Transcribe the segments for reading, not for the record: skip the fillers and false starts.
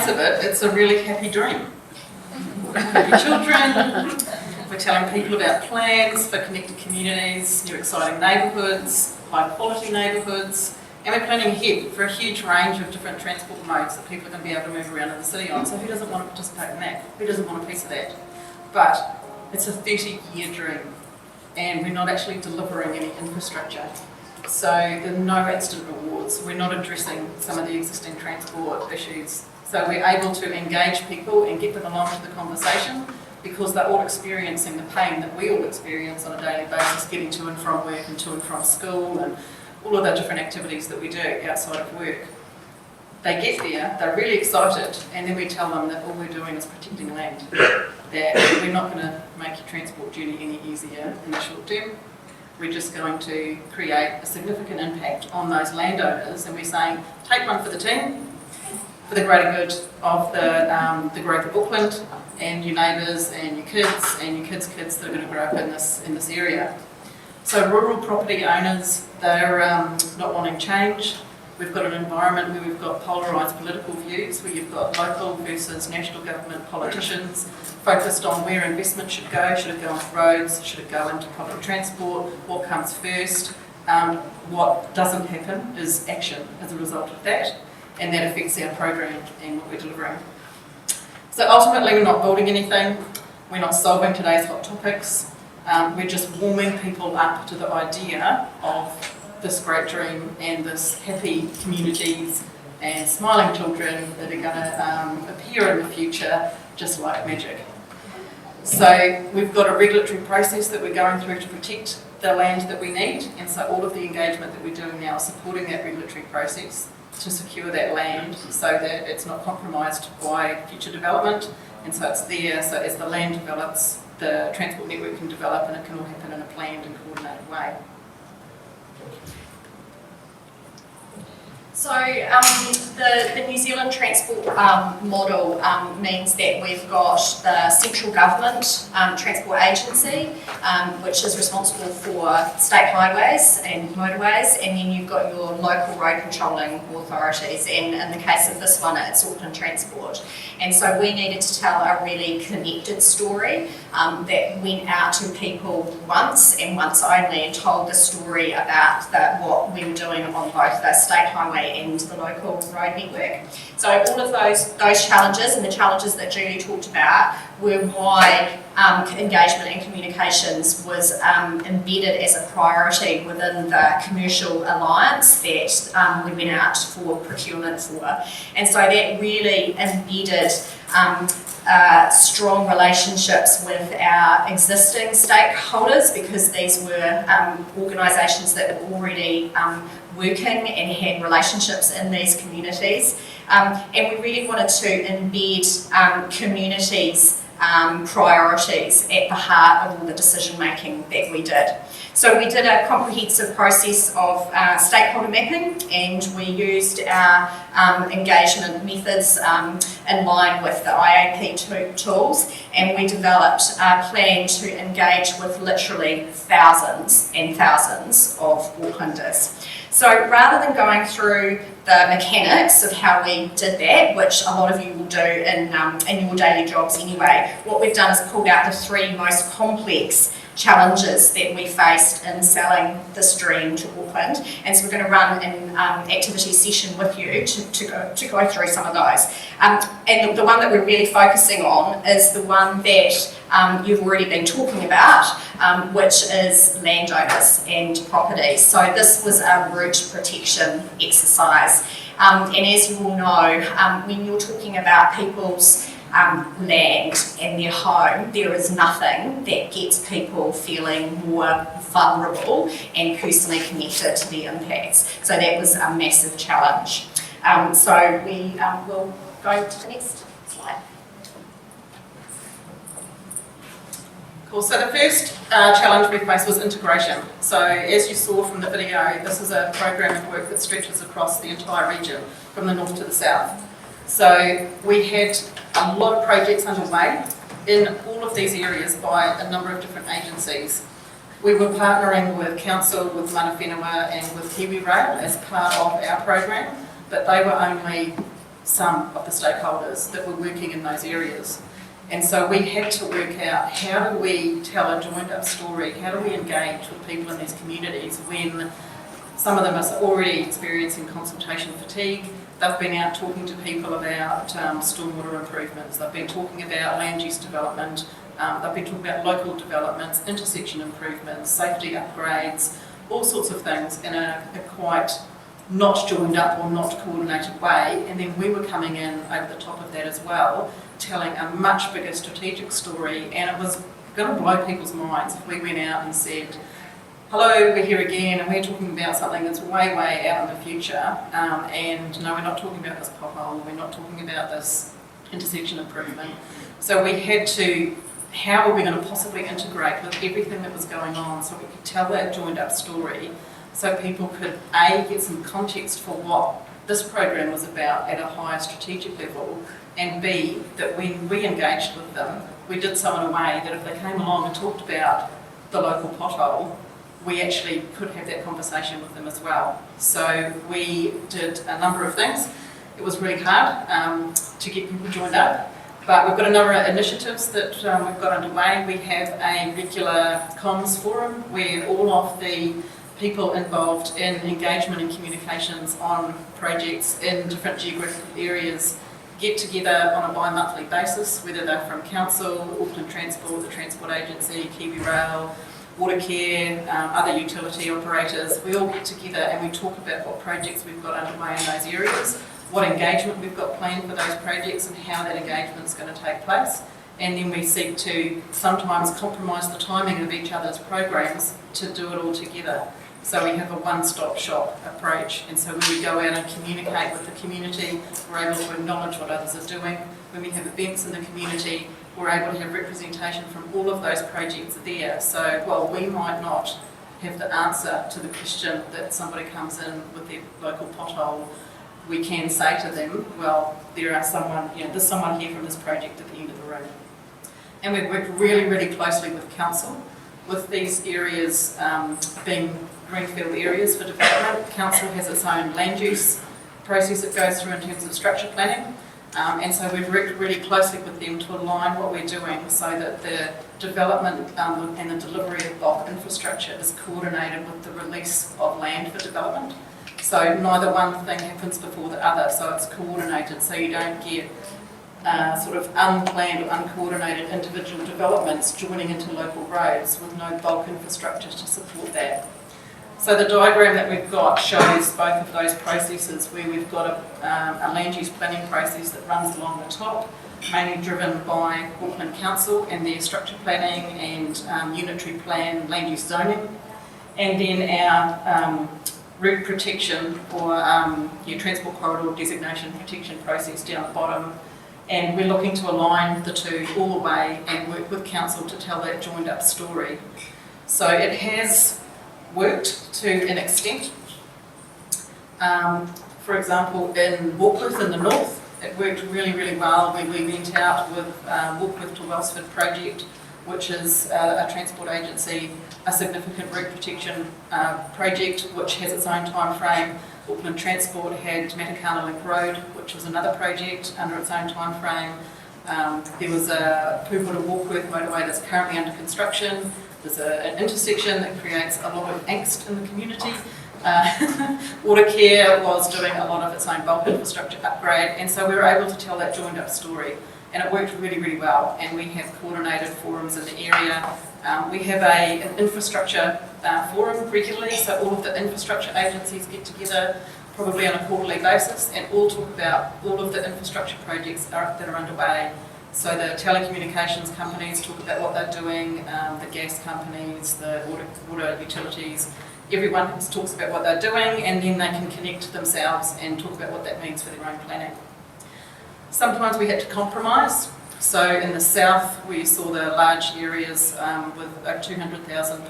face of it, it's a really happy dream. Happy children, we're telling people about plans for connected communities, new exciting neighbourhoods, high quality neighbourhoods, and we're planning ahead for a huge range of different transport modes that people are going to be able to move around in the city on. So who doesn't want to participate in that? Who doesn't want a piece of that? But it's a 30-year dream, and we're not actually delivering any infrastructure. So there are no instant rewards. We're not addressing some of the existing transport issues. So we're able to engage people and get them along to the conversation because they're all experiencing the pain that we all experience on a daily basis, getting to and from work and to and from school and all of the different activities that we do outside of work. They get there, they're really excited, and then we tell them that all we're doing is protecting land, that we're not going to make your transport journey any easier in the short term. We're just going to create a significant impact on those landowners, and we're saying, take one for the team, for the greater good of the growth of Auckland, and your neighbours and your kids that are going to grow up in this area. So rural property owners, they're not wanting change. We've got an environment where we've got polarised political views, where you've got local versus national government politicians focused on where investment should go. Should it go into roads? Should it go into public transport? What comes first? What doesn't happen is action as a result of that, and that affects our program and what we're delivering. So ultimately, we're not building anything. We're not solving today's hot topics. We're just warming people up to the idea of this great dream and this happy communities and smiling children that are going to appear in the future just like magic. So we've got a regulatory process that we're going through to protect the land that we need, and so all of the engagement that we're doing now is supporting that regulatory process to secure that land so that it's not compromised by future development, and so it's there so as the land develops, the transport network can develop and it can all happen in a planned and coordinated way. So the New Zealand transport model means that we've got the central government transport agency, which is responsible for state highways and motorways, and then you've got your local road controlling authorities, and in the case of this one it's Auckland Transport. And so we needed to tell a really connected story that went out to people once and once only, and told the story about what we were doing on both the state highway and the local road network. So all of those challenges and the challenges that Julie talked about were why engagement and communications was embedded as a priority within the commercial alliance that we went out for procurement for. And so that really embedded strong relationships with our existing stakeholders, because these were organisations that were already working and had relationships in these communities. And we really wanted to embed communities' priorities at the heart of all the decision making that we did. So we did a comprehensive process of stakeholder mapping, and we used our engagement methods in line with the IAP tools, and we developed a plan to engage with literally thousands and thousands of Aucklanders. So rather than going through the mechanics of how we did that, which a lot of you will do in your daily jobs anyway, what we've done is pulled out the three most complex challenges that we faced in selling this dream to Auckland, and so we're going to run an activity session with you to go through some of those. And the one that we're really focusing on is the one that you've already been talking about, which is landowners and properties. So this was a root protection exercise, and as you all know, when you're talking about people's land and their home, there is nothing that gets people feeling more vulnerable and personally connected to the impacts. So that was a massive challenge. So we will go to the next slide. Cool, so the first challenge we faced was integration. So as you saw from the video, this is a program of work that stretches across the entire region, from the north to the south. So we had a lot of projects underway in all of these areas by a number of different agencies. We were partnering with Council, with Mana Whenua and with Kiwi Rail as part of our program, but they were only some of the stakeholders that were working in those areas. And so we had to work out, how do we tell a joined up story, how do we engage with people in these communities when some of them are already experiencing consultation fatigue. They've been out talking to people about stormwater improvements, they've been talking about land use development, they've been talking about local developments, intersection improvements, safety upgrades, all sorts of things in a quite not joined up or not coordinated way. And then we were coming in over the top of that as well, telling a much bigger strategic story, and it was going to blow people's minds if we went out and said, hello, we're here again and we're talking about something that's way, way out in the future, and no, we're not talking about this pothole, we're not talking about this intersection improvement. So we had to, how are we going to possibly integrate with everything that was going on so we could tell that joined up story, so people could A, get some context for what this program was about at a higher strategic level, and B, that when we engaged with them, we did so in a way that if they came along and talked about the local pothole, we actually could have that conversation with them as well. So we did a number of things. It was really hard to get people joined up, but we've got a number of initiatives that we've got underway. We have a regular comms forum where all of the people involved in engagement and communications on projects in different geographical areas get together on a bi-monthly basis, whether they're from Council, Auckland Transport, the Transport Agency, Kiwi Rail, Watercare, other utility operators. We all get together and we talk about what projects we've got underway in those areas, what engagement we've got planned for those projects and how that engagement is going to take place. And then we seek to sometimes compromise the timing of each other's programs to do it all together. So we have a one-stop shop approach, and so when we go out and communicate with the community, we're able to acknowledge what others are doing. When we have events in the community, we're able to have representation from all of those projects there. So while we might not have the answer to the question that somebody comes in with their local pothole, we can say to them, well, there's someone here from this project at the end of the room. And we've worked really, really closely with Council, with these areas being greenfield areas for development. Council has its own land use process it goes through in terms of structure planning. And so we've worked really closely with them to align what we're doing so that the development and the delivery of bulk infrastructure is coordinated with the release of land for development. So neither one thing happens before the other, so it's coordinated, so you don't get sort of unplanned or uncoordinated individual developments joining into local roads with no bulk infrastructure to support that. So the diagram that we've got shows both of those processes, where we've got a land use planning process that runs along the top, mainly driven by Auckland Council and their structure planning and unitary plan land use zoning, and then our route protection or transport corridor designation protection process down the bottom. And we're looking to align the two all the way and work with Council to tell that joined up story. So it has worked to an extent. For example, in Warkworth in the north, it worked really, really well when we went out with Warkworth to Wellsford project, which is a transport agency, a significant route protection project which has its own time frame. Auckland Transport had Matakana Link Road, which was another project under its own time frame. There was a Pūhora to Warkworth motorway that's currently under construction. There's an intersection that creates a lot of angst in the community. Watercare was doing a lot of its own bulk infrastructure upgrade, and so we were able to tell that joined up story, and it worked really, really well. And we have coordinated forums in the area. We have an infrastructure forum regularly, so all of the infrastructure agencies get together probably on a quarterly basis and all talk about all of the infrastructure projects that are underway. So the telecommunications companies talk about what they're doing, the gas companies, the water utilities, everyone talks about what they're doing, and then they can connect themselves and talk about what that means for their own planning. Sometimes we had to compromise. So in the south, where you saw the large areas with 200,000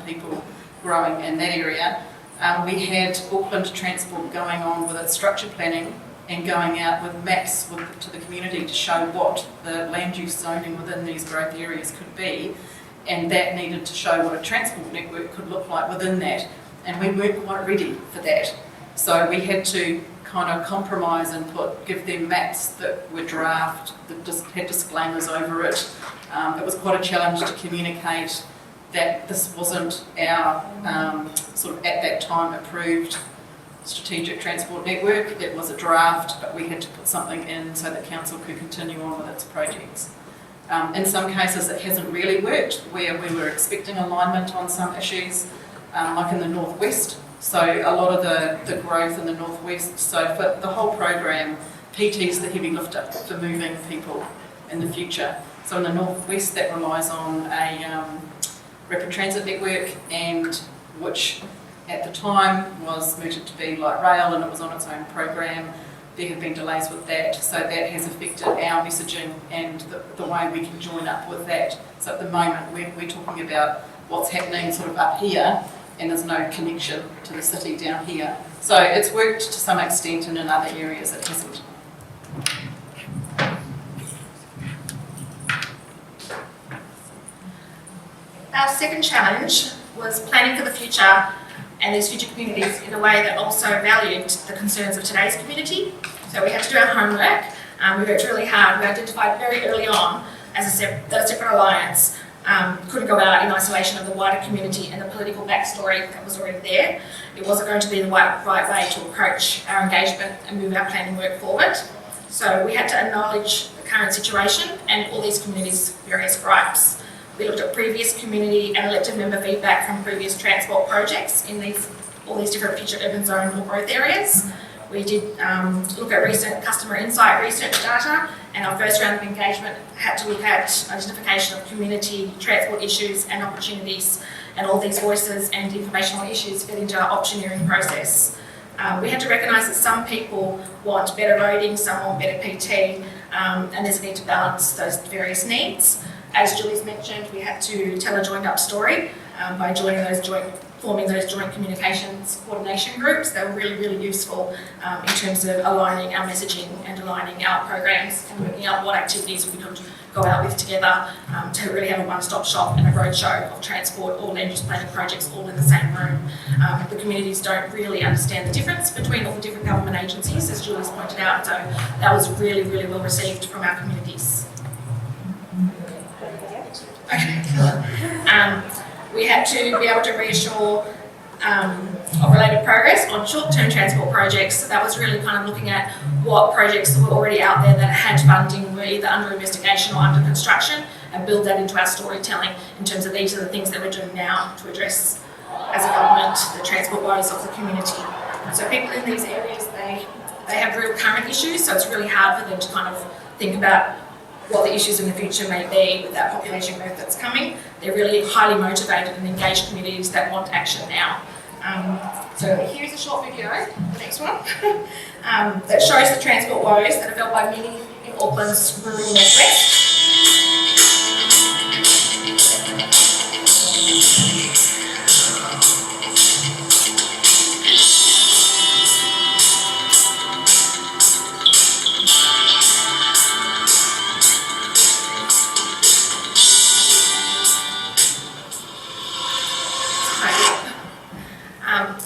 people growing in that area, we had Auckland Transport going on with its structure planning and going out with maps to the community to show what the land use zoning within these growth areas could be, and that needed to show what a transport network could look like within that, and we weren't quite ready for that. So we had to kind of compromise and give them maps that were draft, that just had disclaimers over it. It was quite a challenge to communicate that this wasn't our sort of at that time approved strategic transport network. It was a draft, but we had to put something in so that council could continue on with its projects. In some cases it hasn't really worked, where we were expecting alignment on some issues, like in the northwest. So a lot of the growth in the northwest. So for the whole program, PT's the heavy lifter for moving people in the future. So in the northwest, that relies on a rapid transit network, and which at the time was mooted to be light rail, and it was on its own program. There have been delays with that, so that has affected our messaging and the way we can join up with that. So at the moment, we're talking about what's happening sort of up here, and there's no connection to the city down here. So it's worked to some extent, and in other areas it hasn't. Our second challenge was planning for the future and these future communities in a way that also valued the concerns of today's community. So we had to do our homework. We worked really hard. We identified very early on as a separate alliance couldn't go out in isolation of the wider community and the political backstory that was already there. It wasn't going to be the right way to approach our engagement and move our planning work forward. So we had to acknowledge the current situation and all these communities' various gripes. We looked at previous community and elected member feedback from previous transport projects in all these different future urban zone or growth areas. We did look at recent customer insight research data, and our first round of engagement had to look at identification of community transport issues and opportunities, and all these voices and informational issues fit into our optioneering process. We had to recognise that some people want better roading, some want better PT, and there's a need to balance those various needs. As Julie's mentioned, we had to tell a joined up story by forming those joint communications coordination groups. They were really, really useful in terms of aligning our messaging and aligning our programs and working out what activities we could go out with together to really have a one-stop shop and a roadshow of transport or land use planning projects all in the same room. The communities don't really understand the difference between all the different government agencies, as Julie's pointed out, so that was really, really well received from our communities. We had to be able to reassure of related progress on short-term transport projects. So that was really kind of looking at what projects were already out there that had funding, were either under investigation or under construction, and build that into our storytelling in terms of these are the things that we're doing now to address, as a government, the transport woes of the community. So people in these areas, they have real current issues, so it's really hard for them to kind of think about what the issues in the future may be with that population growth that's coming. They're really highly motivated and engaged communities that want action now. So here's a short video, the next one, that shows the transport woes that are felt by many in Auckland's rural northwest.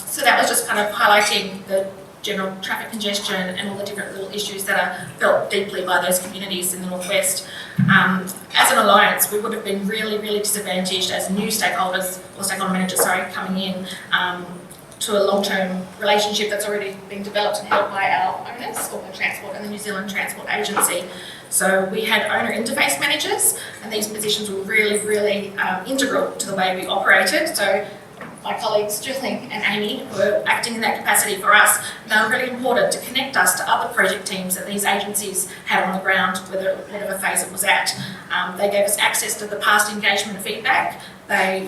So that was just kind of highlighting the general traffic congestion and all the different little issues that are felt deeply by those communities in the northwest. As an alliance, we would have been really, really disadvantaged as new stakeholders, or stakeholder managers, coming in to a long-term relationship that's already been developed and held by our owners, Auckland Transport and the New Zealand Transport Agency. So we had owner interface managers, and these positions were really, really integral to the way we operated. So my colleagues Julie and Aimee were acting in that capacity for us. They were really important to connect us to other project teams that these agencies had on the ground, whatever phase it was at. They gave us access to the past engagement feedback. They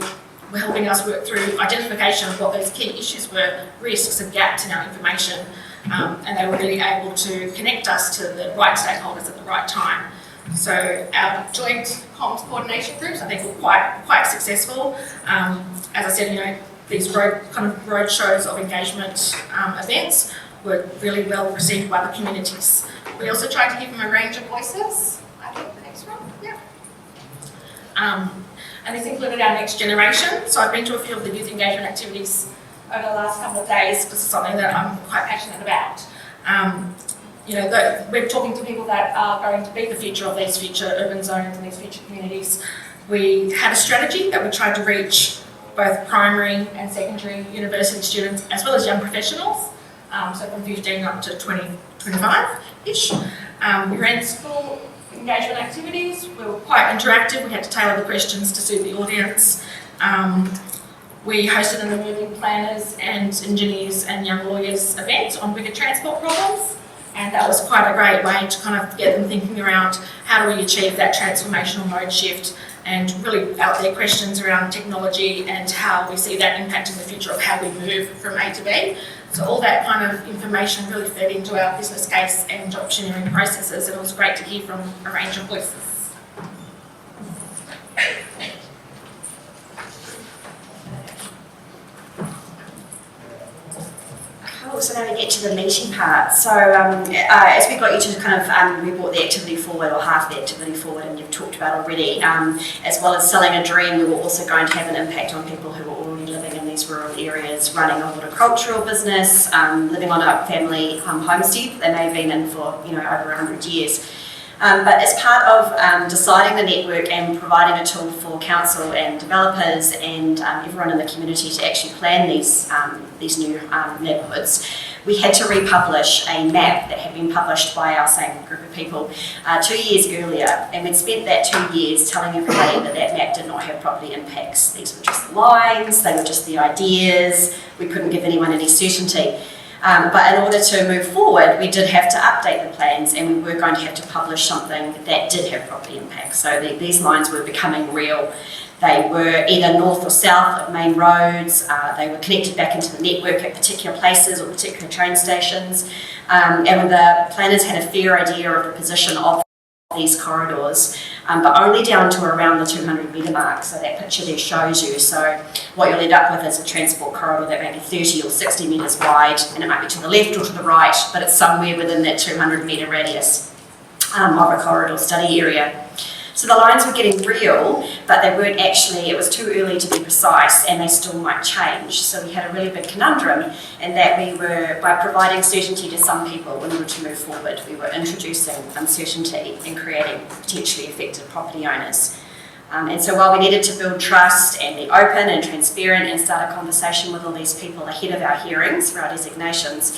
were helping us work through identification of what those key issues were, risks and gaps in our information, and they were really able to connect us to the right stakeholders at the right time. So our joint comms coordination groups, I think, were quite successful. As I said, these road shows of engagement events were really well received by the communities. We also tried to give them a range of voices. I think the next one, yeah. And this included our next generation. So I've been to a few of the youth engagement activities over the last couple of days. This is something that I'm quite passionate about. We're talking to people that are going to be the future of these future urban zones and these future communities. We had a strategy that we tried to reach both primary and secondary university students as well as young professionals, so from 15 up to 20, 25-ish. We ran school engagement activities. We were quite interactive. We had to tailor the questions to suit the audience. We hosted an emerging planners and engineers and young lawyers event on Beca transport problems, and that was quite a great way to kind of get them thinking around how do we achieve that transformational mode shift, and really out there questions around technology and how we see that impacting the future of how we move from A to B. So all that kind of information really fed into our business case and optioneering processes, and it was great to hear from a range of voices. Cool, so now we get to the meeting part. So as we got you to kind of, we brought the activity forward, or half the activity forward, and you've talked about already, as well as selling a dream, we were also going to have an impact on people who were already living in these rural areas, running a horticultural business, living on a family homestead they may have been in for over 100 years. But as part of deciding the network and providing a tool for council and developers and everyone in the community to actually plan these new neighbourhoods, we had to republish a map that had been published by our same group of people 2 years earlier, and we'd spent that 2 years telling everybody that that map did not have property impacts. These were just lines, they were just the ideas, we couldn't give anyone any certainty. But in order to move forward, we did have to update the plans, and we were going to have to publish something that did have property impacts. So these lines were becoming real. They were either north or south of main roads, they were connected back into the network at particular places or particular train stations, and the planners had a fair idea of the position of these corridors, but only down to around the 200 metre mark. So that picture there shows you. So what you'll end up with is a transport corridor that may be 30 or 60 metres wide, and it might be to the left or to the right, but it's somewhere within that 200 metre radius of a corridor study area. So the lines were getting real, but they weren't actually, it was too early to be precise, and they still might change. So we had a really big conundrum in that we were, by providing certainty to some people in order to move forward, we were introducing uncertainty and creating potentially affected property owners. And so while we needed to build trust and be open and transparent and start a conversation with all these people ahead of our hearings for our designations,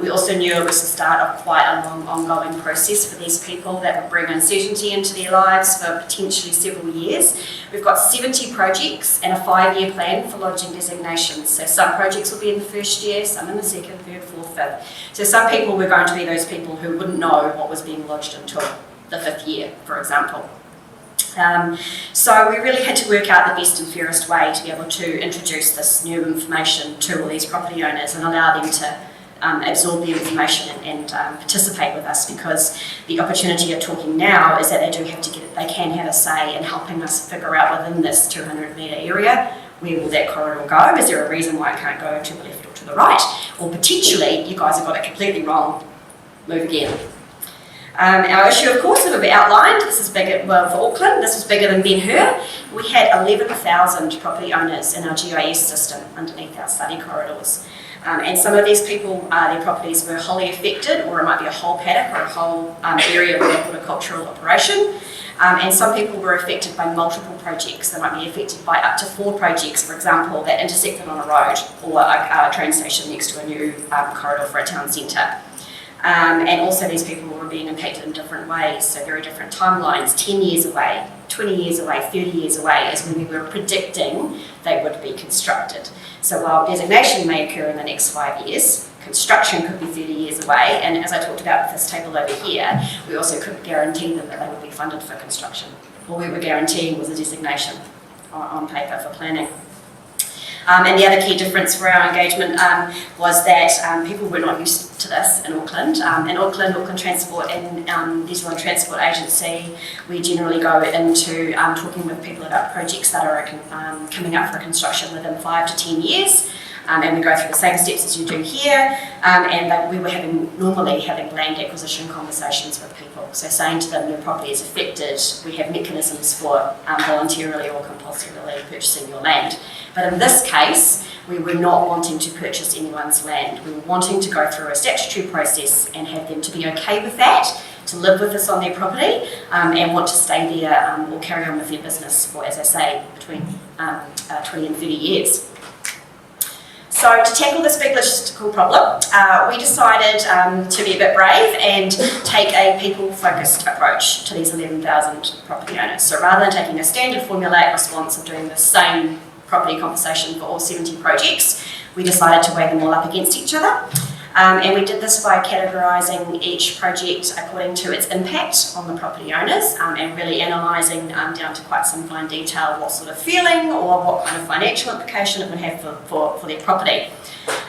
we also knew it was the start of quite a long ongoing process for these people that would bring uncertainty into their lives for potentially several years. We've got 70 projects and a 5-year plan for lodging designations. So some projects will be in the first year, some in the second, third, fourth, fifth. So some people were going to be those people who wouldn't know what was being lodged until the 5th year, for example. So we really had to work out the best and fairest way to be able to introduce this new information to all these property owners and allow them to absorb the information and participate with us, because the opportunity of talking now is that they can have a say in helping us figure out within this 200 metre area, where will that corridor go? Is there a reason why it can't go to the left or to the right? Or potentially, you guys have got it completely wrong, move again. Our issue, of course, that we've outlined, this is bigger, well, for Auckland, this was bigger than Ben-Hur. We had 11,000 property owners in our GIS system underneath our study corridors. And some of these people, their properties were wholly affected, or it might be a whole paddock or a whole area with a horticultural operation. And some people were affected by multiple projects. They might be affected by up to 4 projects, for example, that intersected on a road or a train station next to a new corridor for a town centre. And also these people were being impacted in different ways, so very different timelines, 10 years away, 20 years away, 30 years away, as when we were predicting they would be constructed. So while designation may occur in the next 5 years, construction could be 30 years away, and as I talked about with this table over here, we also couldn't guarantee them that they would be funded for construction. All we were guaranteeing was a designation on paper for planning. And the other key difference for our engagement was that people were not used to this in Auckland. In Auckland Transport and New Zealand Transport Agency, we generally go into talking with people about projects that are coming up for construction within 5 to 10 years. And we go through the same steps as you do here, and we were normally having land acquisition conversations with people. So saying to them, your property is affected, we have mechanisms for voluntarily or compulsorily purchasing your land. But in this case, we were not wanting to purchase anyone's land. We were wanting to go through a statutory process and have them to be okay with that, to live with us on their property, and want to stay there or carry on with their business for, as I say, between 20 and 30 years. So to tackle this big logistical problem, we decided to be a bit brave and take a people-focused approach to these 11,000 property owners. So rather than taking a standard formulaic response of doing the same property conversation for all 70 projects, we decided to weigh them all up against each other. And we did this by categorising each project according to its impact on the property owners, and really analysing down to quite some fine detail what sort of feeling or what kind of financial implication it would have for their property.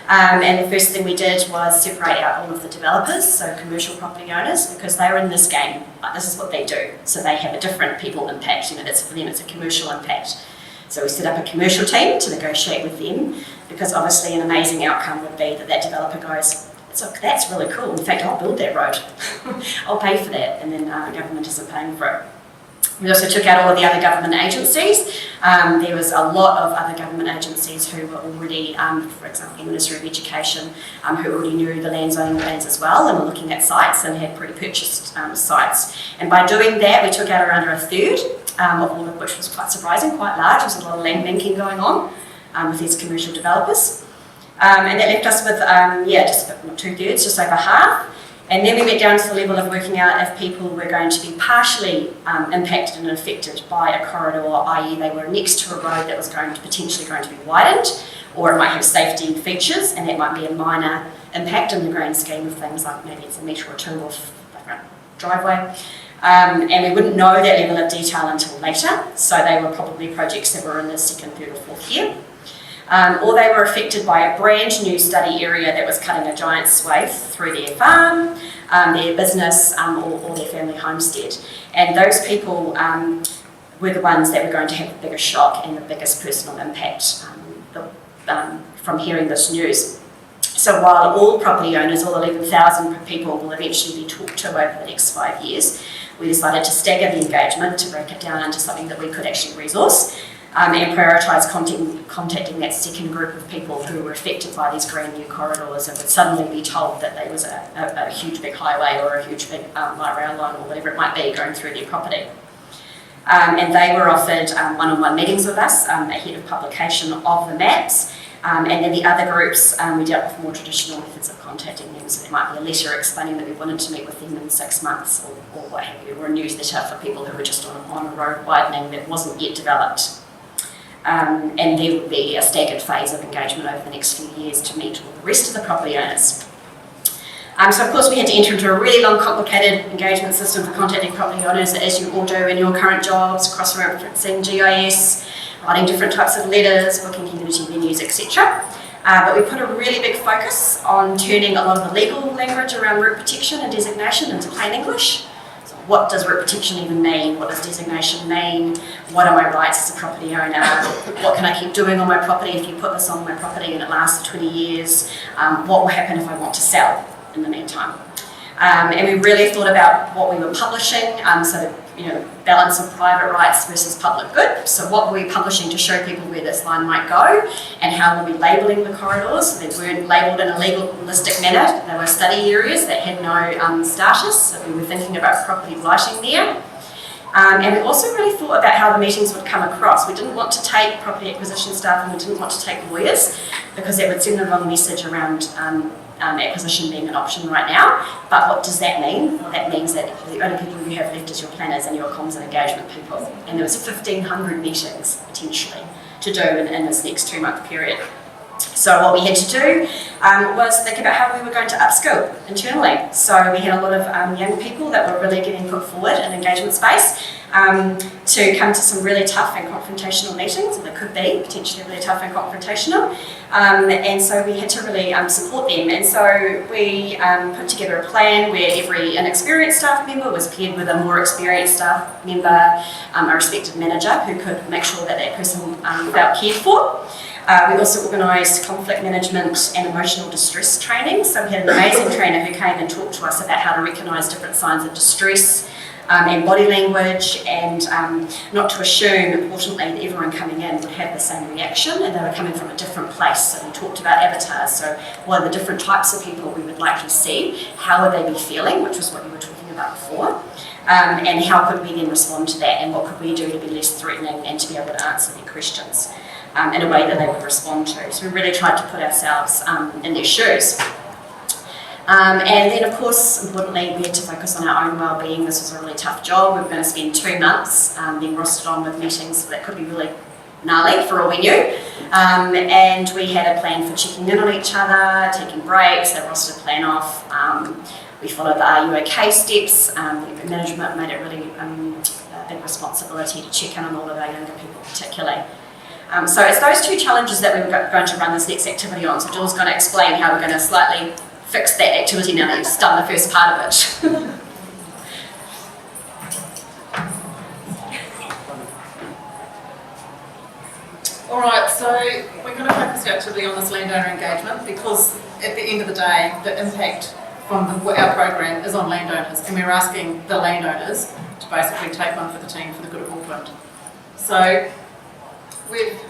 And the first thing we did was separate out all of the developers, so commercial property owners, because they're in this game. This is what they do, so they have a different people impact. For them, it's a commercial impact. So we set up a commercial team to negotiate with them, because obviously an amazing outcome would be that developer goes, that's really cool, in fact I'll build that road, I'll pay for that, and then the government isn't paying for it. We also took out all of the other government agencies. There was a lot of other government agencies who were already, for example, the Ministry of Education, who already knew the land zoning plans as well and were looking at sites and had pre-purchased sites. And by doing that, we took out around a third, of all of which was quite surprising, quite large. There was a lot of land banking going on with these commercial developers. And that left us with, just about 2/3, just over half. And then we went down to the level of working out if people were going to be partially impacted and affected by a corridor, i.e. they were next to a road that was potentially going to be widened, or it might have safety features, and that might be a minor impact in the grand scheme of things, like maybe it's a metre or two off the front driveway. And we wouldn't know that level of detail until later, so they were probably projects that were in the second, third or fourth year. Or they were affected by a brand new study area that was cutting a giant swathe through their farm, their business, or their family homestead. And those people were the ones that were going to have the biggest shock and the biggest personal impact from hearing this news. So while all property owners, all 11,000 people, will eventually be talked to over the next 5 years, we decided to stagger the engagement to break it down into something that we could actually resource. And prioritise contacting that second group of people who were affected by these brand new corridors and would suddenly be told that there was a huge big highway or a huge big light rail line or whatever it might be going through their property. And they were offered one-on-one meetings with us ahead of publication of the maps. And then the other groups, we dealt with more traditional methods of contacting them. So there might be a letter explaining that we wanted to meet with them in 6 months or what have you, or a newsletter for people who were just on a road widening that wasn't yet developed. And there would be a staggered phase of engagement over the next few years to meet all the rest of the property owners. So of course we had to enter into a really long, complicated engagement system for contacting property owners, as you all do in your current jobs, cross-referencing GIS, writing different types of letters, booking community venues, etc. But we put a really big focus on turning a lot of the legal language around route protection and designation into plain English. What does route protection even mean? What does designation mean? What are my rights as a property owner? What can I keep doing on my property if you put this on my property and it lasts for 20 years? What will happen if I want to sell in the meantime? And we really thought about what we were publishing, so the balance of private rights versus public good. So what were we publishing to show people where this line might go, and how were we labelling the corridors? They weren't labelled in a legalistic manner. They were study areas that had no status, so we were thinking about property lighting there. And we also really thought about how the meetings would come across. We didn't want to take property acquisition staff and we didn't want to take lawyers, because it would send the wrong message around acquisition being an option right now. But what does that mean? Well, that means that the only people you have left is your planners and your comms and engagement people. And there was 1,500 meetings potentially to do in this next 2-month period. So what we had to do was think about how we were going to upskill internally. So we had a lot of young people that were really getting put forward in engagement space to come to some really tough and confrontational meetings, or they could be potentially really tough and confrontational. And so we had to really support them. And so we put together a plan where every inexperienced staff member was paired with a more experienced staff member, a respected manager who could make sure that that person felt cared for. We also organised conflict management and emotional distress training. So we had an amazing trainer who came and talked to us about how to recognise different signs of distress and body language, and not to assume, importantly, that everyone coming in would have the same reaction and they were coming from a different place. So we talked about avatars, so what are the different types of people we would likely see, how would they be feeling, which was what you were talking about before, and how could we then respond to that, and what could we do to be less threatening and to be able to answer their questions in a way that they would respond to. So we really tried to put ourselves in their shoes. And then, of course, importantly, we had to focus on our own well-being. This was a really tough job. We were going to spend 2 months being rostered on with meetings that could be really gnarly for all we knew. And we had a plan for checking in on each other, taking breaks, a roster plan off. We followed the Are You OK steps. Management made it really a big responsibility to check in on all of our younger people particularly. So it's those 2 challenges that we were going to run this next activity on. So Jill's going to explain how we're going to slightly fix that activity now that you've done the first part of it. Alright, so we're going to focus the activity on this landowner engagement because at the end of the day, the impact from our program is on landowners, and we're asking the landowners to basically take one for the team for the good of Auckland. So we've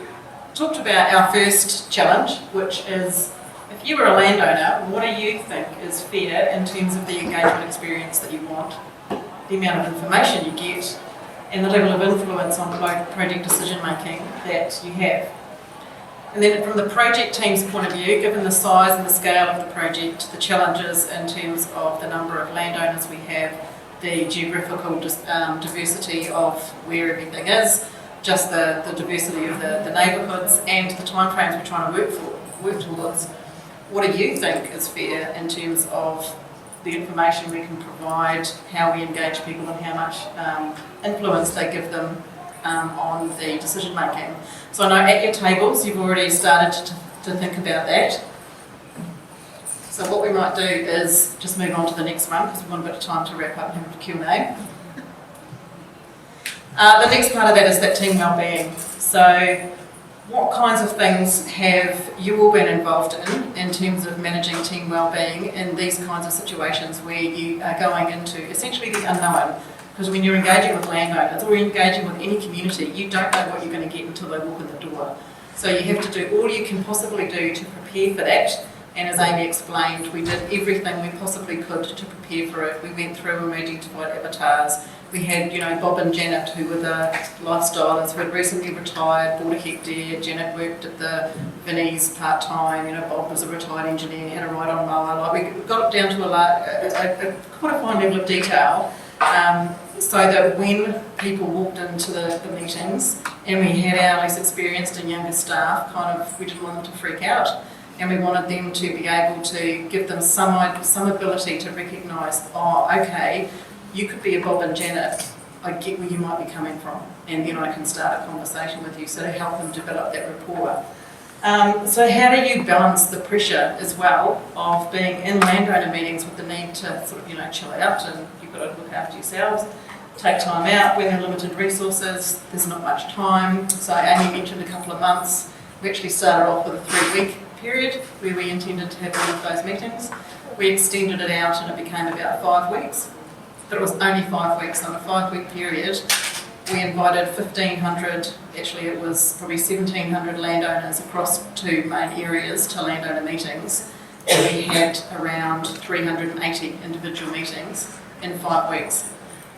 talked about our first challenge, which is, if you were a landowner, what do you think is fair in terms of the engagement experience that you want, the amount of information you get, and the level of influence on project decision making that you have? And then from the project team's point of view, given the size and the scale of the project, the challenges in terms of the number of landowners we have, the geographical diversity of where everything is, just the diversity of the neighbourhoods and the timeframes we're trying to work towards, what do you think is fair in terms of the information we can provide, how we engage people and how much influence they give them on the decision making? So I know at your tables you've already started to think about that. So what we might do is just move on to the next one because we've got a bit of time to wrap up and have a Q&A. The next part of that is that team wellbeing. So what kinds of things have you all been involved in terms of managing team wellbeing in these kinds of situations where you are going into essentially the unknown? Because when you're engaging with landowners or engaging with any community, you don't know what you're going to get until they walk in the door. So you have to do all you can possibly do to prepare for that. And as Aimee explained, we did everything we possibly could to prepare for it. We went through and we identified avatars. We had, Bob and Janet, who were the lifestylers, who had recently retired, bought a hectare. Janet worked at the Vinnie's part-time. Bob was a retired engineer, had a ride-on mower. We got it down to quite a fine level of detail, so that when people walked into the meetings and we had our less experienced and younger staff, we didn't want them to freak out. And we wanted them to be able to give them some ability to recognise, okay, you could be a Bob and Janet, I get where you might be coming from, and then I can start a conversation with you, so to help them develop that rapport. So how do you balance the pressure as well of being in landowner meetings with the need to sort of, chill out, and you've got to look after yourselves, take time out, when there are limited resources, there's not much time. So Aimee mentioned a couple of months. We actually started off with a 3-week period where we intended to have all of those meetings. We extended it out and it became about 5 weeks, but it was only 5 weeks. On a 5-week period, we invited 1,500, actually it was probably 1,700 landowners across 2 main areas to landowner meetings. And we had around 380 individual meetings in 5 weeks.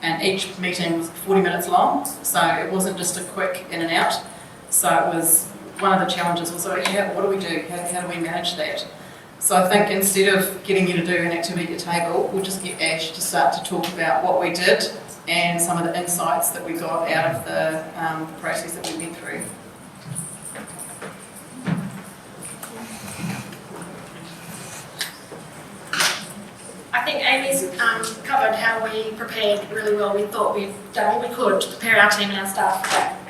And each meeting was 40 minutes long, so it wasn't just a quick in and out. So it was, one of the challenges was, what do we do? How do we manage that? So I think instead of getting you to do an activity at your table, we'll just get Ash to start to talk about what we did and some of the insights that we got out of the process that we went through. I think Aimee's covered how we prepared really well. We thought we'd done all we could to prepare our team and our staff for that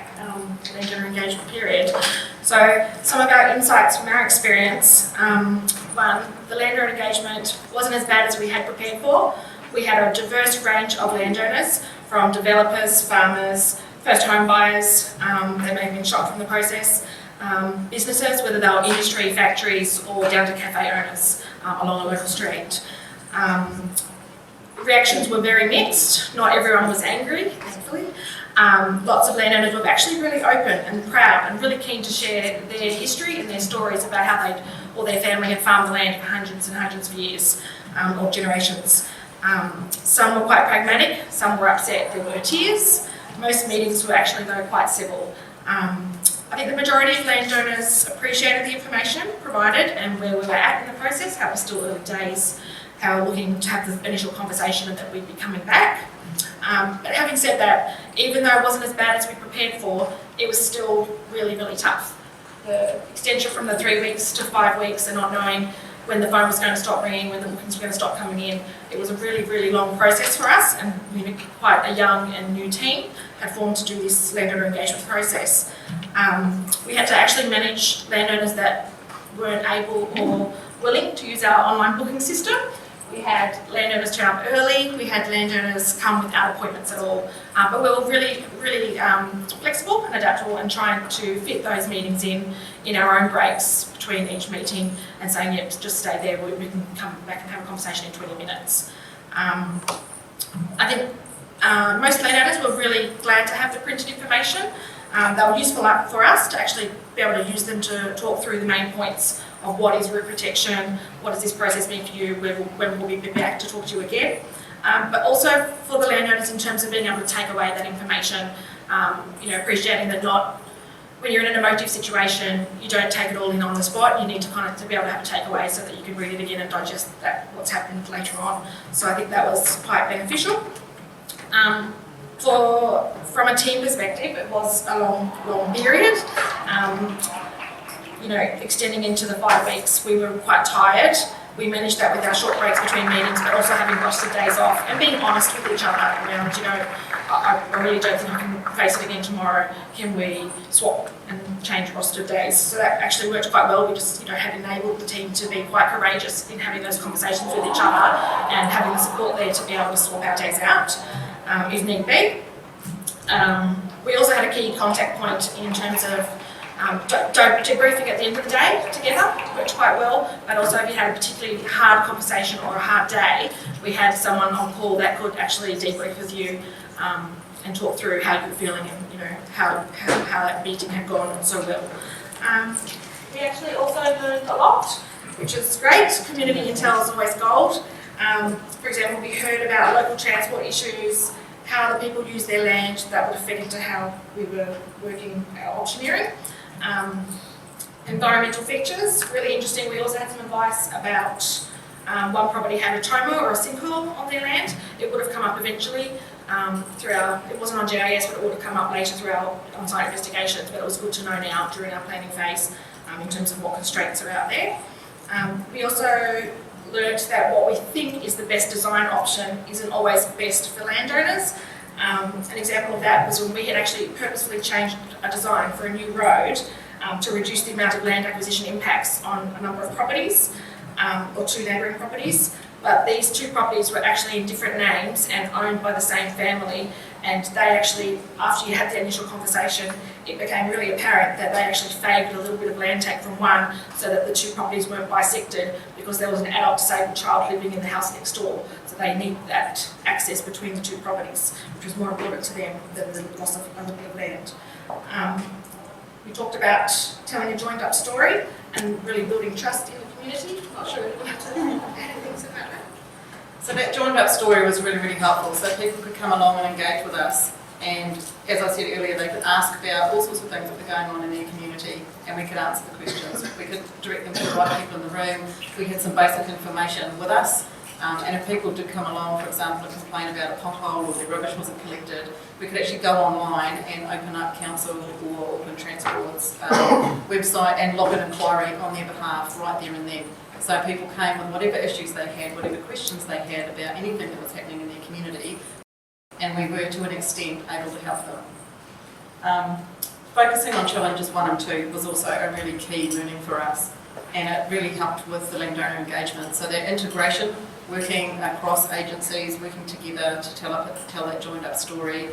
landowner engagement period. So some of our insights from our experience, one, the landowner engagement wasn't as bad as we had prepared for. We had a diverse range of landowners, from developers, farmers, first home buyers, they may have been shocked from the process, businesses, whether they were industry, factories, or down to cafe owners along a local street. reactions were very mixed. Not everyone was angry, thankfully. Lots of landowners were actually really open and proud and really keen to share their history and their stories about how they or their family had farmed the land for hundreds and hundreds of years or generations. Some were quite pragmatic, some were upset, there were tears. Most meetings were actually, though, quite civil. I think the majority of landowners appreciated the information provided and where we were at in the process, how it was still early days, how we're looking to have the initial conversation and that we'd be coming back. But having said that, even though it wasn't as bad as we prepared for, it was still really, really tough. The extension from the 3 weeks to 5 weeks and not knowing when the phone was going to stop ringing, when the bookings were going to stop coming in, it was a really, really long process for us, and we were quite a young and new team had formed to do this landowner engagement process. We had to actually manage landowners that weren't able or willing to use our online booking system. We had landowners turn up early, we had landowners come without appointments at all, but we were really, really flexible and adaptable and trying to fit those meetings in our own breaks between each meeting and saying, yep, just stay there, we can come back and have a conversation in 20 minutes. I think most landowners were really glad to have the printed information. They were useful for us to actually be able to use them to talk through the main points of what is root protection, what does this process mean for you, when will we be back to talk to you again. But also for the landowners in terms of being able to take away that information, appreciating that not, when you're in an emotive situation, you don't take it all in on the spot, you need to kind of to be able to have a takeaway so that you can read it again and digest what's happened later on. So I think that was quite beneficial. From a team perspective, it was a long period. Extending into the 5 weeks, we were quite tired. We managed that with our short breaks between meetings, but also having rostered days off and being honest with each other around, I really don't think I can face it again tomorrow. Can we swap and change rostered days? So that actually worked quite well. We just, had enabled the team to be quite courageous in having those conversations with each other and having the support there to be able to swap our days out if need be. We also had a key contact point in terms of debriefing at the end of the day together, worked quite well, but also if you had a particularly hard conversation or a hard day, we had someone on call that could actually debrief with you and talk through how you were feeling and how that meeting had gone so well. We actually also learned a lot, which is great. Community intel is always gold. For example, we heard about local transport issues, how the people use their land, that would have fed into how we were working our auctioneering. Environmental features, really interesting. We also had some advice about one property had a toma or a sinkhole on their land. It would have come up eventually it wasn't on GIS, but it would have come up later through our on-site investigations, but it was good to know now during our planning phase in terms of what constraints are out there. We also learnt that what we think is the best design option isn't always best for landowners. An example of that was when we had actually purposefully changed a design for a new road to reduce the amount of land acquisition impacts on a number of properties, or 2 neighbouring properties. But these 2 properties were actually in different names and owned by the same family, and they actually, after you had the initial conversation, it became really apparent that they actually favoured a little bit of land take from one so that the 2 properties weren't bisected because there was an adult disabled child living in the house next door. So they need that access between the 2 properties, which was more important to them than the loss of a little bit of land. We talked about telling a joined up story and really building trust in the community. I'm not sure if you have to add anything to that. So that joined up story was really, really helpful, so people could come along and engage with us, and as I said earlier, they could ask about all sorts of things that were going on in their community, and we could answer the questions. We could direct them to the right people in the room. We had some basic information with us, and if people did come along, for example, and complain about a pothole or their rubbish wasn't collected, we could actually go online and open up council or Auckland Transport's website and log an inquiry on their behalf right there and then. So people came with whatever issues they had, whatever questions they had about anything that was happening in their community, and we were to an extent able to help them. Focusing on challenges 1 and 2 was also a really key learning for us, and it really helped with the landowner engagement. So that integration, working across agencies, working together to tell that joined up story,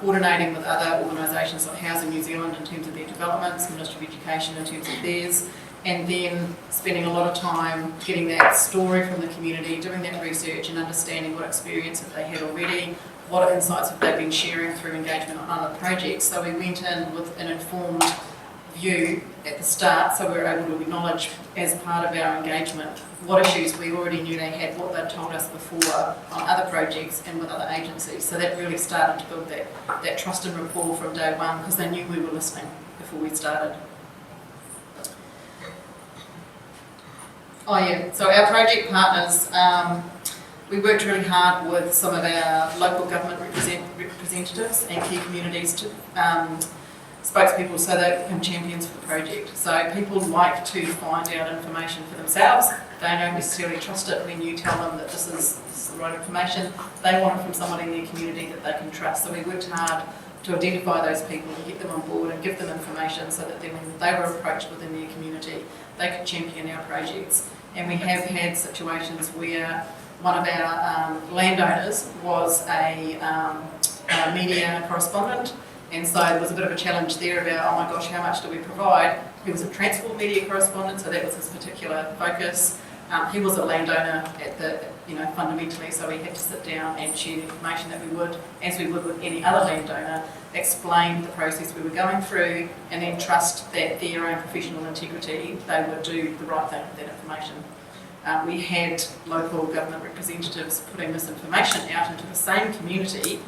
coordinating with other organisations like Housing New Zealand in terms of their developments, Ministry of Education in terms of theirs, and then spending a lot of time getting that story from the community, doing that research and understanding what experience have they had already, what insights have they been sharing through engagement on other projects. So we went in with an informed view at the start, so we were able to acknowledge as part of our engagement what issues we already knew they had, what they'd told us before on other projects and with other agencies. So that really started to build that trust and rapport from day one, because they knew we were listening before we started. Oh yeah, so our project partners, we worked really hard with some of our local government representatives and key communities to spokespeople, so they become champions for the project. So people like to find out information for themselves. They don't necessarily trust it when you tell them that this is the right information. They want it from somebody in their community that they can trust. So we worked hard to identify those people and get them on board and give them information so that then when they were approached within their community, they could champion our projects. And we have had situations where one of our landowners was a media correspondent, and so there was a bit of a challenge there about, oh my gosh, how much do we provide? He was a transport media correspondent, so that was his particular focus. He was a landowner at the, fundamentally, so we had to sit down and share the information that we would, as we would with any other landowner, explain the process we were going through, and then trust that their own professional integrity, they would do the right thing with that information. We had local government representatives putting this information out into the same community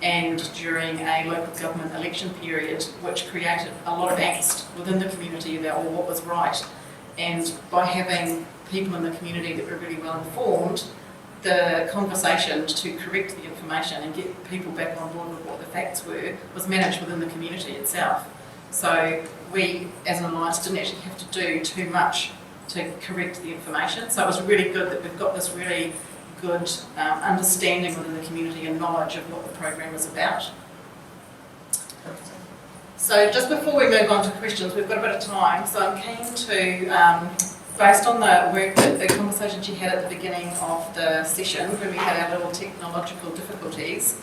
and during a local government election period, which created a lot of angst within the community about what was right. And by having people in the community that were really well informed, the conversation to correct the information and get people back on board with what the facts were was managed within the community itself. So we, as an alliance, didn't actually have to do too much to correct the information. So it was really good that we've got this really good understanding within the community and knowledge of what the program is about. So just before we move on to questions, we've got a bit of time, so I'm keen to, based on the work, the conversation she had at the beginning of the session when we had our little technological difficulties,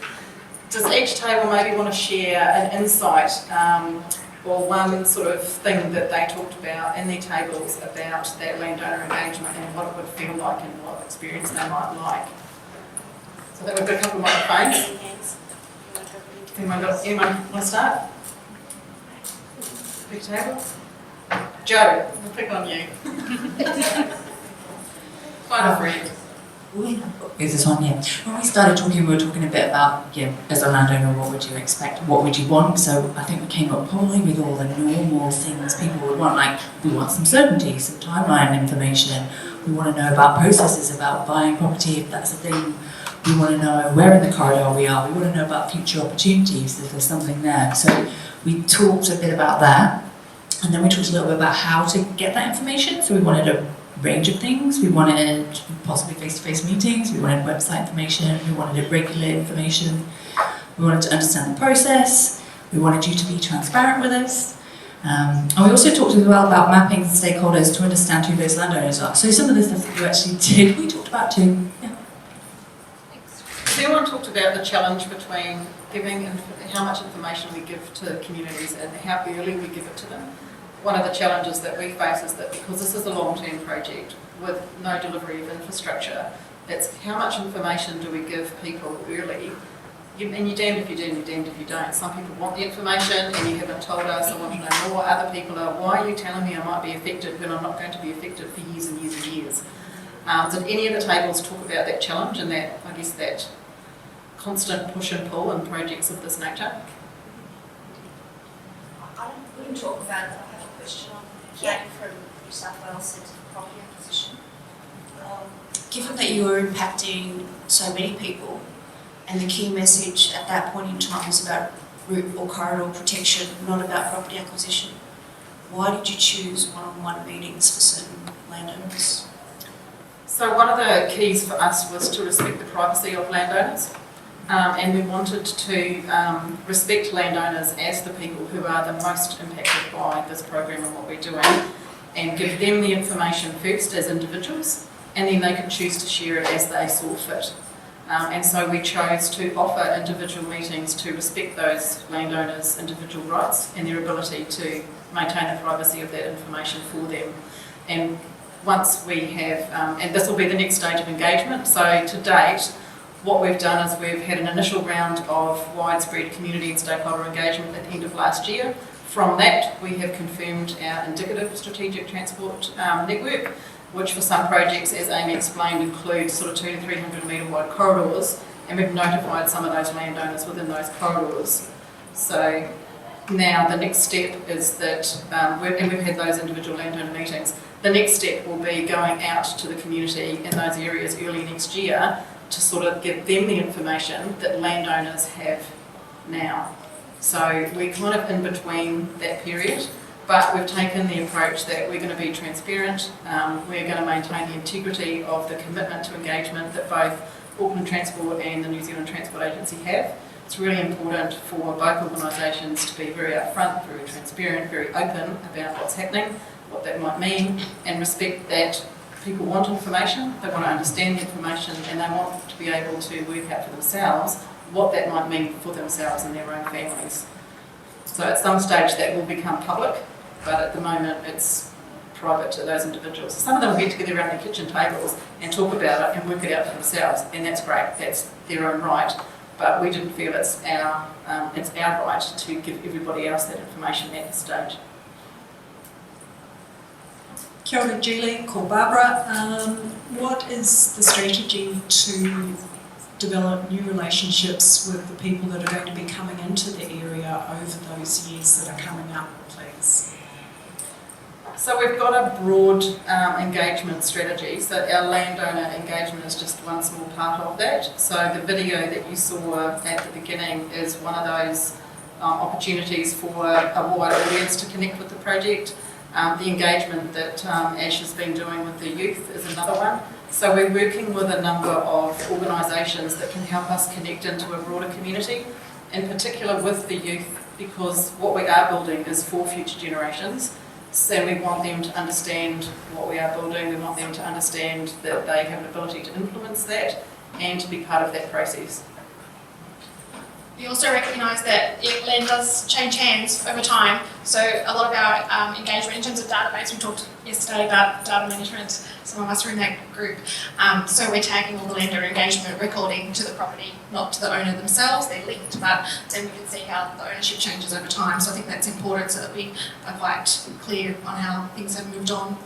does each table maybe want to share an insight or one sort of thing that they talked about in their tables about that landowner engagement and what it would feel like and what experience they might like? So that we've got a couple of microphones. Anyone want to start? Big table? Joe, we'll pick on you. Find a friend. Is this on? Yeah. When we started talking, we were talking a bit about, as a landowner, what would you expect? What would you want? So I think we came up probably with all the normal things people would want, like we want some certainty, some timeline information. We want to know about processes, about buying property, if that's a thing. We want to know where in the corridor we are. We want to know about future opportunities, if there's something there. So we talked a bit about that. And then we talked a little bit about how to get that information. So we wanted a range of things. We wanted possibly face-to-face meetings. We wanted website information. We wanted regular information. We wanted to understand the process. We wanted you to be transparent with us. And we also talked as well about mapping stakeholders to understand who those landowners are. So some of the stuff that you actually did, we talked about too. Yeah. Everyone talked about the challenge between giving how much information we give to communities and how early we give it to them. One of the challenges that we face is that because this is a long-term project with no delivery of infrastructure, it's how much information do we give people early? And you're damned if you do and you're damned if you don't. Some people want the information and you haven't told us, I want to know more. Other people are, why are you telling me I might be affected when I'm not going to be affected for years and years and years? Did any of the tables talk about that challenge and that, I guess, that constant push and pull in projects of this nature? We can talk about it. I have a question on Jane from New South Wales Centre for Property Acquisition. Given that you were impacting so many people, and the key message at that point in time was about route or corridor protection, not about property acquisition, why did you choose one-on-one meetings for certain landowners? So one of the keys for us was to respect the privacy of landowners. And we wanted to respect landowners as the people who are the most impacted by this program and what we're doing, and give them the information first as individuals, and then they could choose to share it as they saw fit. And so we chose to offer individual meetings to respect those landowners' individual rights and their ability to maintain the privacy of that information for them. And once we have, and this will be the next stage of engagement, so to date, what we've done is we've had an initial round of widespread community and stakeholder engagement at the end of last year. From that, we have confirmed our indicative strategic transport network, which for some projects, as Aimee explained, includes sort of 200 to 300 metre wide corridors, and we've notified some of those landowners within those corridors. So now the next step is that, and we've had those individual landowner meetings, the next step will be going out to the community in those areas early next year to sort of give them the information that landowners have now. So we're kind of in between that period, but we've taken the approach that we're going to be transparent, we're going to maintain the integrity of the commitment to engagement that both Auckland Transport and the New Zealand Transport Agency have. It's really important for both organisations to be very upfront, very transparent, very open about what's happening, what that might mean, and respect that people want information, they want to understand the information, and they want to be able to work out for themselves what that might mean for themselves and their own families. So at some stage that will become public, but at the moment it's private to those individuals. Some of them will get together around their kitchen tables and talk about it and work it out for themselves, and that's great, that's their own right. But we didn't feel it's our right to give everybody else that information at this stage. Kia ora, Julie, ko Barbara. What is the strategy to develop new relationships with the people that are going to be coming into the area over those years that are coming up, please? So we've got a broad engagement strategy, so our landowner engagement is just one small part of that. So the video that you saw at the beginning is one of those opportunities for a wider audience to connect with the project. The engagement that Ash has been doing with the youth is another one. So we're working with a number of organisations that can help us connect into a broader community, in particular with the youth, because what we are building is for future generations. So we want them to understand what we are building, we want them to understand that they have an ability to influence that and to be part of that process. We also recognise that land does change hands over time, so a lot of our engagement in terms of database, we talked yesterday about data management, some of us are in that group, so we're tagging all the landowner engagement recording to the property, not to the owner themselves, they're linked, but then we can see how the ownership changes over time, so I think that's important so that we are quite clear on how things have moved on.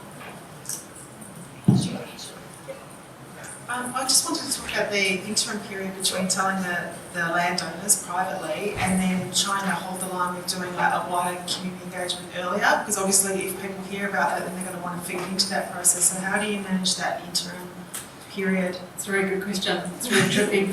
I just wanted to talk about the interim period between telling the landowners privately and then trying to hold the line with doing like a wider community engagement earlier, because obviously if people hear about it then they're going to want to feed into that process. So how do you manage that interim period? It's a very good question, it's really tricky.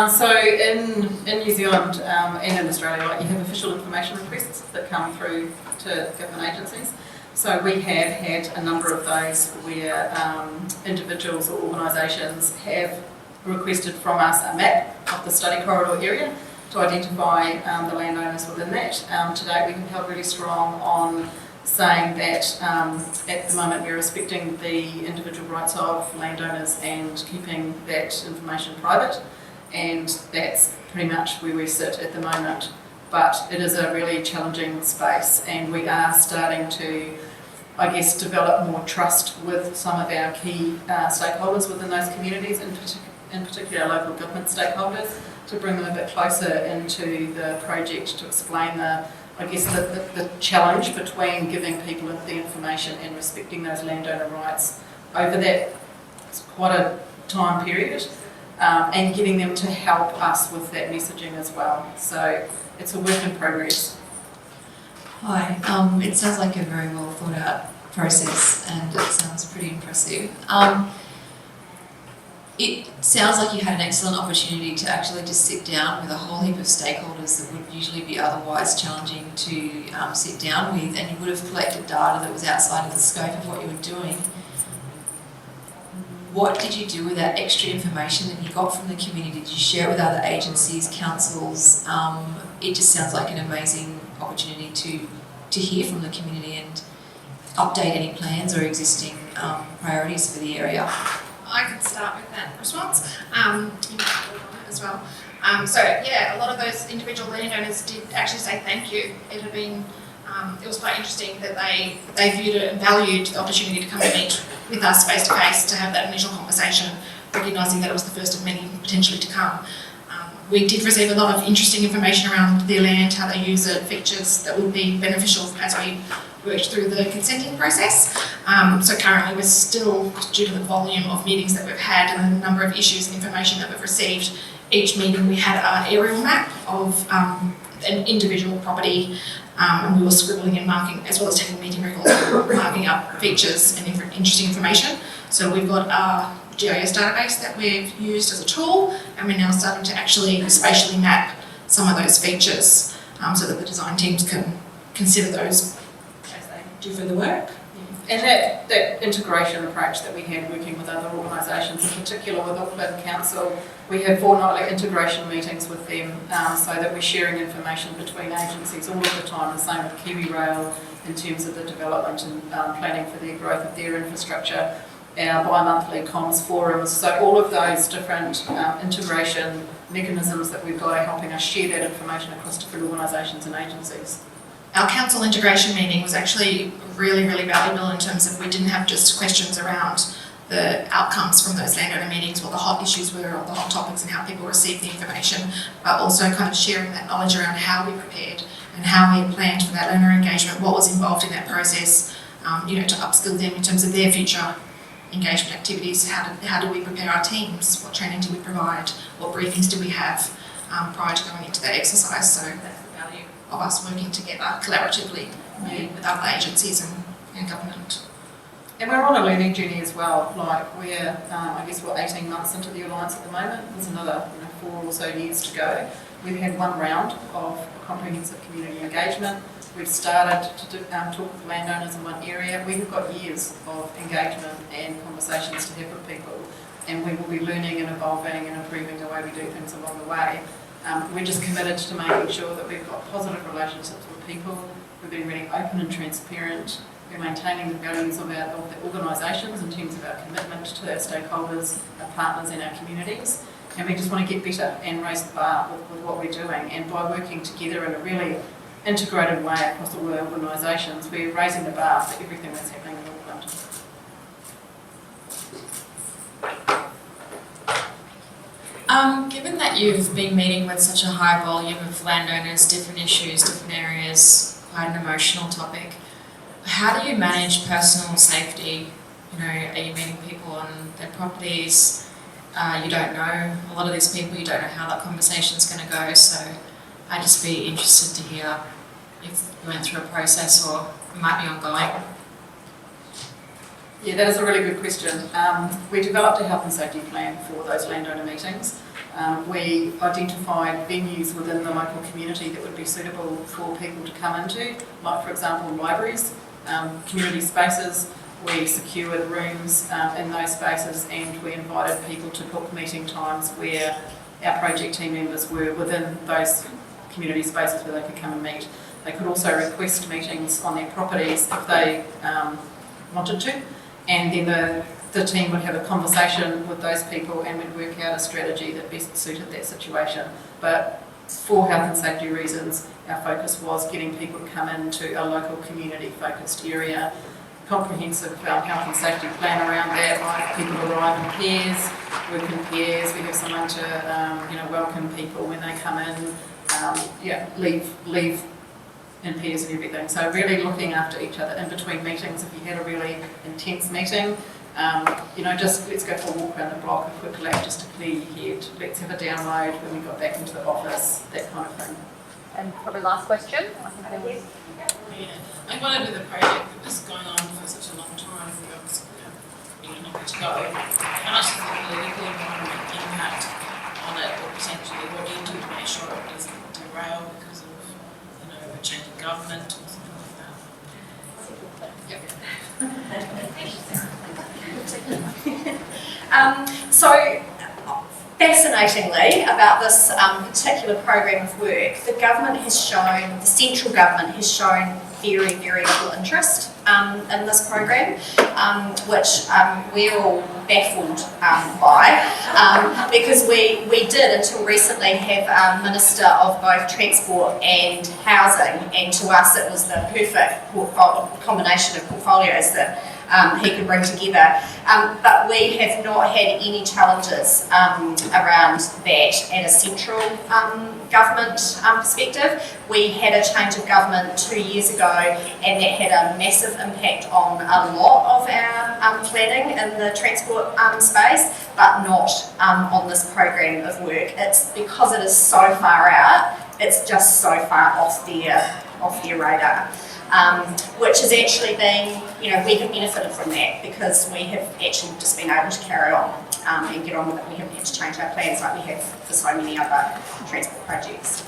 So in New Zealand and in Australia, you have official information requests that come through to government agencies. So we have had a number of those where individuals or organisations have requested from us a map of the study corridor area to identify the landowners within that. To date we have held really strong on saying that at the moment we're respecting the individual rights of landowners and keeping that information private, and that's pretty much where we sit at the moment. But it is a really challenging space and we are starting to, I guess, develop more trust with some of our key stakeholders within those communities, in particular local government stakeholders, to bring them a bit closer into the project to explain the challenge between giving people the information and respecting those landowner rights over that quite a time period, and getting them to help us with that messaging as well. So it's a work in progress. Hi, it sounds like a very well thought out process and it sounds pretty impressive. It sounds like you had an excellent opportunity to actually just sit down with a whole heap of stakeholders that would usually be otherwise challenging to sit down with, and you would have collected data that was outside of the scope of what you were doing. What did you do with that extra information that you got from the community? Did you share it with other agencies, councils? It just sounds like an amazing opportunity to hear from the community and update any plans or existing priorities for the area. I could start with that response. You can build on it as well. So yeah, a lot of those individual landowners did actually say thank you. It had been It was quite interesting that they viewed it and valued the opportunity to come and meet with us face to face to have that initial conversation, recognising that it was the first of many potentially to come. We did receive a lot of interesting information around their land, how they use it, features that would be beneficial as we worked through the consenting process. So currently we're still, due to the volume of meetings that we've had and the number of issues and information that we've received, each meeting we had an aerial map of an individual property, and we were scribbling and marking, as well as taking meeting records, marking up features and interesting information. So we've got our GIS database that we've used as a tool, and we're now starting to actually spatially map some of those features so that the design teams can consider those as they do further work. And that integration approach that we had working with other organisations, in particular with Auckland Council, we have fortnightly integration meetings with them so that we're sharing information between agencies all of the time, the same with Kiwi Rail in terms of the development and planning for the growth of their infrastructure, our bi-monthly comms forums, so all of those different integration mechanisms that we've got are helping us share that information across different organisations and agencies. Our council integration meeting was actually really, really valuable in terms of we didn't have just questions around the outcomes from those landowner meetings, what the hot issues were or the hot topics and how people received the information, but also kind of sharing that knowledge around how we prepared and how we planned for that owner engagement, what was involved in that process, to upskill them in terms of their future engagement activities. How do we prepare our teams? What training do we provide? What briefings do we have prior to going into that exercise? So that's the value of us working together collaboratively with other agencies and government. And we're on a learning journey as well. Like we're 18 months into the Alliance at the moment. There's another 4 or so years to go. We've had one round of comprehensive community engagement. We've started to talk with landowners in one area. We have got years of engagement and conversations to have with people, and we will be learning and evolving and improving the way we do things along the way. We're just committed to making sure that we've got positive relationships with people. We've been really open and transparent. We're maintaining the values of the organisations in terms of our commitment to our stakeholders, our partners and our communities. And we just want to get better and raise the bar with what we're doing. And by working together in a really integrated way across all our organisations, we're raising the bar for everything that's happening in Auckland. Given that you've been meeting with such a high volume of landowners, different issues, different areas, quite an emotional topic, how do you manage personal safety? Are you meeting people on their properties? You don't know a lot of these people, you don't know how that conversation's going to go, so I'd just be interested to hear if you went through a process or it might be ongoing. Yeah, that is a really good question. We developed a health and safety plan for those landowner meetings. We identified venues within the local community that would be suitable for people to come into, like for example libraries, community spaces. We secured rooms in those spaces, and we invited people to book meeting times where our project team members were within those community spaces where they could come and meet. They could also request meetings on their properties if they wanted to, and then the team would have a conversation with those people and would work out a strategy that best suited that situation. But for health and safety reasons, our focus was getting people to come into a local community focused area. Comprehensive health and safety plan around that, like people arrive in pairs, work in pairs, we have someone to welcome people when they come in, leave in pairs and everything. So really looking after each other in between meetings. If you had a really intense meeting, just let's go for a walk around the block, a quick lap just to clear your head. Let's have a download when we got back into the office, that kind of thing. And probably last question. I think there was. I wanted with a project that was going on for such a long time, we obviously have not to go. How much does the political environment impact on it, or potentially what do you do to make sure it doesn't derail because of a change in government or something like that? So fascinatingly about this particular program of work, the central government has shown very, very little interest in this program, which we're all baffled by, because we did until recently have a Minister of both Transport and Housing, and to us it was the perfect combination of portfolios that he could bring together. But we have not had any challenges around that at a central government perspective. We had a change of government 2 years ago, and that had a massive impact on a lot of our planning in the transport space, but not on this program of work. It's because it is so far out, it's just so far off their radar. Which has actually been, we have benefited from that, because we have actually just been able to carry on and get on with it. We haven't had to change our plans like we have for so many other transport projects.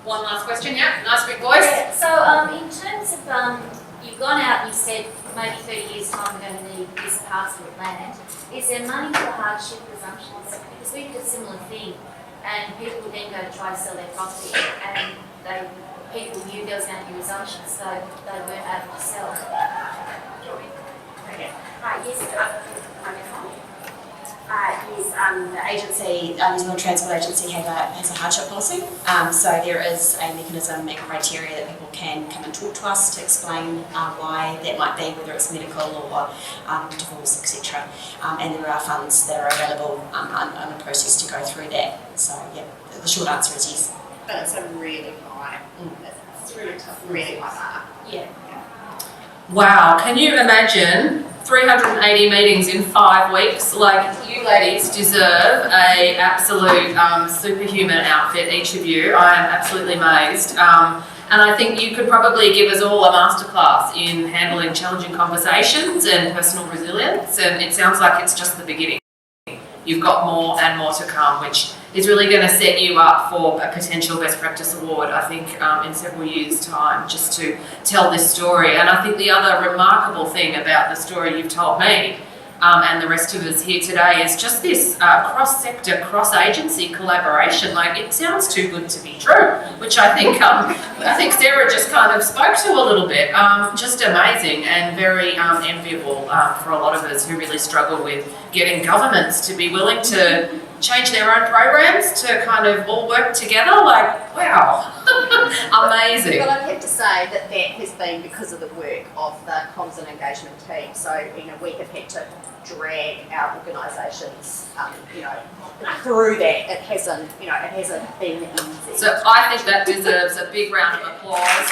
One last question, yeah, nice big voice. Yeah, so in terms of, you've gone out and you've said maybe 30 years time we're going to need this parcel of land. Is there money for hardship presumptions? Because we did a similar thing, and people would then go to try to sell their property, and people knew there was going to be resumptions, so they weren't able to sell. Okay. Yes, the agency, New Zealand Transport Agency has a hardship policy. So there is a mechanism and criteria that people can come and talk to us to explain why that might be, whether it's medical or divorce, etc. And there are funds that are available on a process to go through that. So yeah, the short answer is yes. But it's a really high, it's really tough, really high bar. yeah. Wow, can you imagine 380 meetings in 5 weeks? Like, you ladies deserve a absolute superhuman outfit, each of you. I am absolutely amazed. And I think you could probably give us all a masterclass in handling challenging conversations and personal resilience, and it sounds like it's just the beginning. You've got more and more to come, which is really going to set you up for a potential Best Practice Award, I think, in several years' time, just to tell this story. And I think the other remarkable thing about the story you've told me and the rest of us here today is just this cross-sector, cross-agency collaboration. Like, it sounds too good to be true, which I think Sarah just kind of spoke to a little bit. Just amazing and very enviable for a lot of us who really struggle with getting governments to be willing to change their own programs to kind of all work together. Like, wow, amazing. But I'd have to say that has been because of the work of the comms and engagement team. So, we have had to drag our organisations, through that. It hasn't been easy. So I think that deserves a big round of applause.